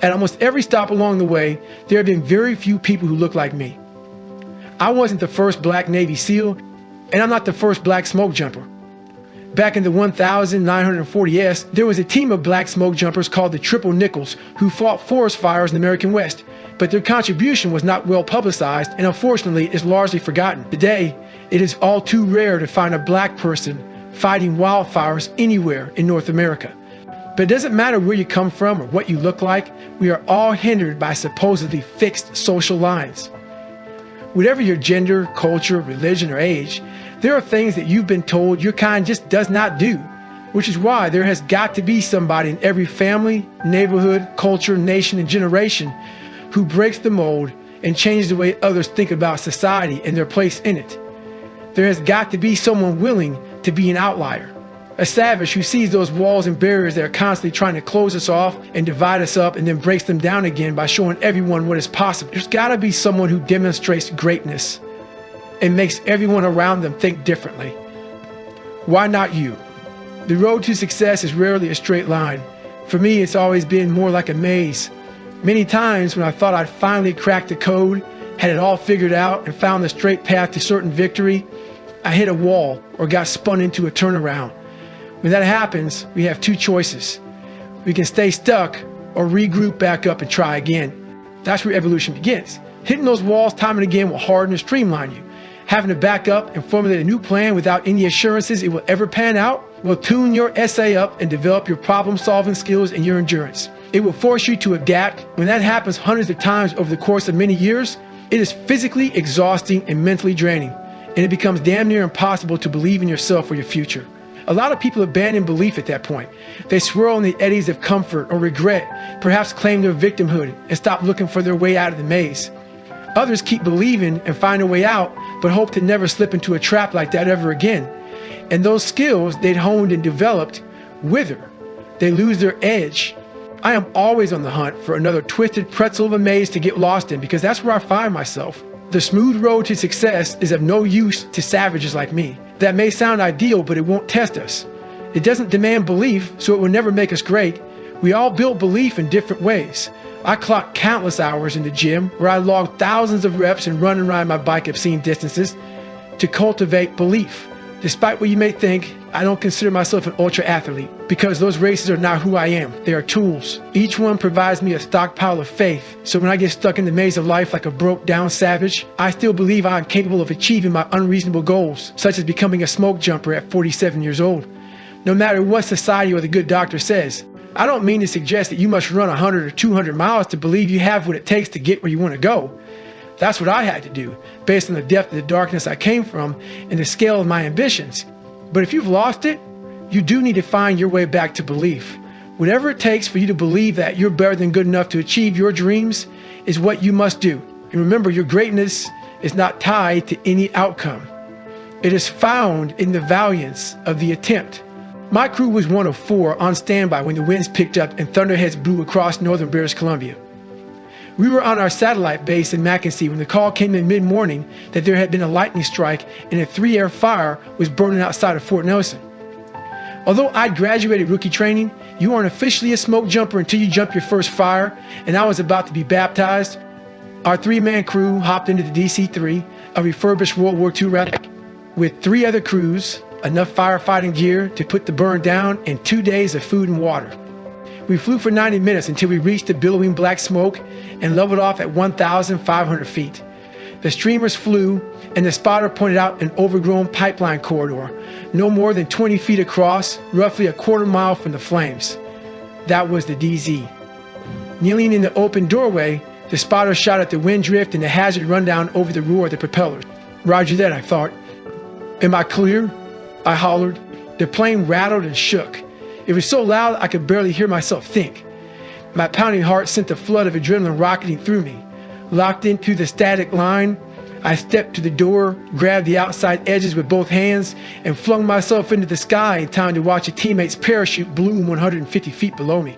At almost every stop along the way, there have been very few people who look like me. I wasn't the first black Navy SEAL, and I'm not the first black smoke jumper. Back in the 1940s, there was a team of black smoke jumpers called the Triple Nickels who fought forest fires in the American West, but their contribution was not well publicized and unfortunately is largely forgotten. Today, it is all too rare to find a black person fighting wildfires anywhere in North America. But it doesn't matter where you come from or what you look like, we are all hindered by supposedly fixed social lines. Whatever your gender, culture, religion, or age, there are things that you've been told your kind just does not do, which is why there has got to be somebody in every family, neighborhood, culture, nation, and generation who breaks the mold and changes the way others think about society and their place in it. There has got to be someone willing to be an outlier, a savage who sees those walls and barriers that are constantly trying to close us off and divide us up and then breaks them down again by showing everyone what is possible. There's got to be someone who demonstrates greatness and makes everyone around them think differently. Why not you? The road to success is rarely a straight line. For me, it's always been more like a maze. Many times when I thought I'd finally cracked the code, had it all figured out, and found the straight path to certain victory, I hit a wall or got spun into a turnaround. When that happens, we have two choices. We can stay stuck or regroup back up and try again. That's where evolution begins. Hitting those walls time and again will harden and streamline you. Having to back up and formulate a new plan without any assurances it will ever pan out will tune your essay up and develop your problem-solving skills and your endurance. It will force you to adapt. When that happens hundreds of times over the course of many years, it is physically exhausting and mentally draining, and it becomes damn near impossible to believe in yourself or your future. A lot of people abandon belief at that point. They swirl in the eddies of comfort or regret, perhaps claim their victimhood and stop looking for their way out of the maze. Others keep believing and find a way out, but hope to never slip into a trap like that ever again. And those skills they'd honed and developed wither. They lose their edge. I am always on the hunt for another twisted pretzel of a maze to get lost in, because that's where I find myself. The smooth road to success is of no use to savages like me. That may sound ideal, but it won't test us. It doesn't demand belief, so it will never make us great. We all build belief in different ways. I clocked countless hours in the gym where I logged thousands of reps and run and ride my bike obscene distances to cultivate belief. Despite what you may think, I don't consider myself an ultra athlete because those races are not who I am. They are tools. Each one provides me a stockpile of faith. So when I get stuck in the maze of life like a broke down savage, I still believe I am capable of achieving my unreasonable goals, such as becoming a smoke jumper at 47 years old. No matter what society or the good doctor says. I don't mean to suggest that you must run 100 or 200 miles to believe you have what it takes to get where you want to go. That's what I had to do, based on the depth of the darkness I came from and the scale of my ambitions. But if you've lost it, you do need to find your way back to belief. Whatever it takes for you to believe that you're better than good enough to achieve your dreams is what you must do. And remember, your greatness is not tied to any outcome. It is found in the valiance of the attempt. My crew was one of 4 on standby when the winds picked up and thunderheads blew across northern British Columbia. We were on our satellite base in Mackenzie when the call came in mid-morning that there had been a lightning strike and a 3-air fire was burning outside of Fort Nelson. Although I'd graduated rookie training, you aren't officially a smoke jumper until you jump your first fire, and I was about to be baptized. Our 3-man crew hopped into the DC-3, a refurbished World War II relic, with 3 other crews, enough firefighting gear to put the burn down, and 2 days of food and water. We flew for 90 minutes until we reached the billowing black smoke and leveled off at 1,500 feet. The streamers flew, and the spotter pointed out an overgrown pipeline corridor, no more than 20 feet across, roughly a quarter mile from the flames. That was the DZ. Kneeling in the open doorway, the spotter shot at the wind drift and the hazard rundown over the roar of the propellers. Roger that, I thought. Am I clear? I hollered. The plane rattled and shook. It was so loud I could barely hear myself think. My pounding heart sent a flood of adrenaline rocketing through me. Locked into the static line, I stepped to the door, grabbed the outside edges with both hands, and flung myself into the sky in time to watch a teammate's parachute bloom 150 feet below me.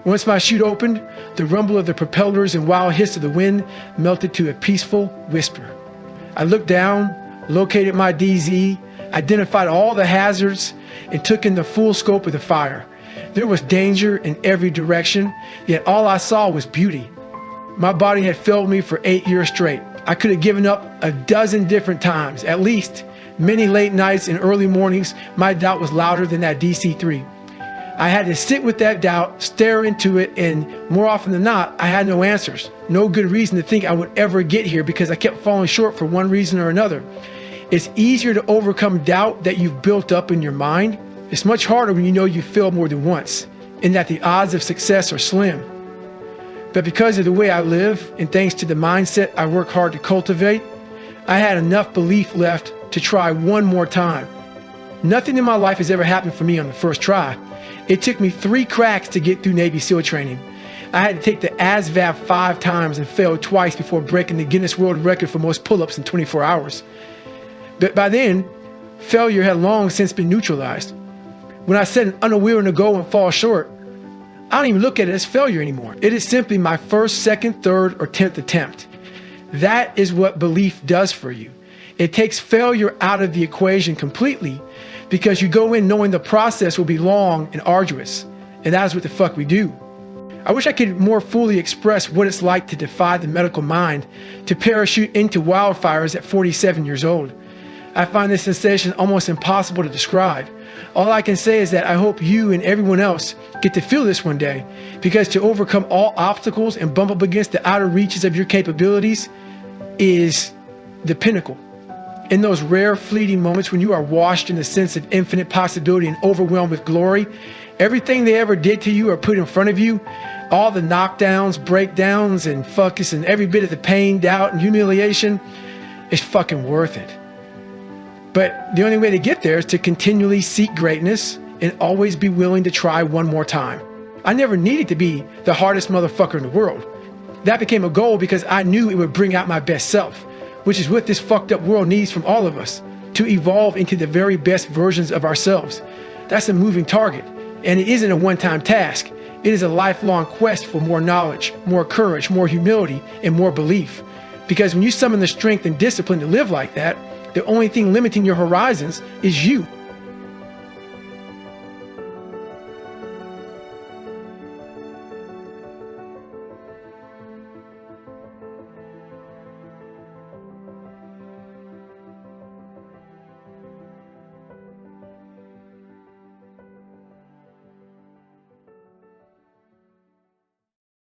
Once my chute opened, the rumble of the propellers and wild hiss of the wind melted to a peaceful whisper. I looked down, located my DZ, identified all the hazards, and took in the full scope of the fire. There was danger in every direction, yet all I saw was beauty. My body had failed me for 8 years straight. I could have given up a dozen different times, at least. Many late nights and early mornings, my doubt was louder than that DC-3. I had to sit with that doubt, stare into it, and more often than not, I had no answers. No good reason to think I would ever get here because I kept falling short for one reason or another. It's easier to overcome doubt that you've built up in your mind. It's much harder when you know you failed more than once, and that the odds of success are slim. But because of the way I live, and thanks to the mindset I work hard to cultivate, I had enough belief left to try one more time. Nothing in my life has ever happened for me on the first try. It took me 3 cracks to get through Navy SEAL training. I had to take the ASVAB 5 times and fail twice before breaking the Guinness World Record for most pull-ups in 24 hours. But by then, failure had long since been neutralized. When I set an unaware goal and fall short, I don't even look at it as failure anymore. It is simply my first, second, third, or 10th attempt. That is what belief does for you. It takes failure out of the equation completely because you go in knowing the process will be long and arduous. And that is what the fuck we do. I wish I could more fully express what it's like to defy the medical mind, to parachute into wildfires at 47 years old. I find this sensation almost impossible to describe. All I can say is that I hope you and everyone else get to feel this one day, because to overcome all obstacles and bump up against the outer reaches of your capabilities is the pinnacle. In those rare fleeting moments when you are washed in the sense of infinite possibility and overwhelmed with glory, everything they ever did to you or put in front of you, all the knockdowns, breakdowns, and fucks, and every bit of the pain, doubt, and humiliation, is fucking worth it. But the only way to get there is to continually seek greatness and always be willing to try one more time. I never needed to be the hardest motherfucker in the world. That became a goal because I knew it would bring out my best self, which is what this fucked up world needs from all of us, to evolve into the very best versions of ourselves. That's a moving target, and it isn't a one-time task. It is a lifelong quest for more knowledge, more courage, more humility, and more belief. Because when you summon the strength and discipline to live like that, the only thing limiting your horizons is you.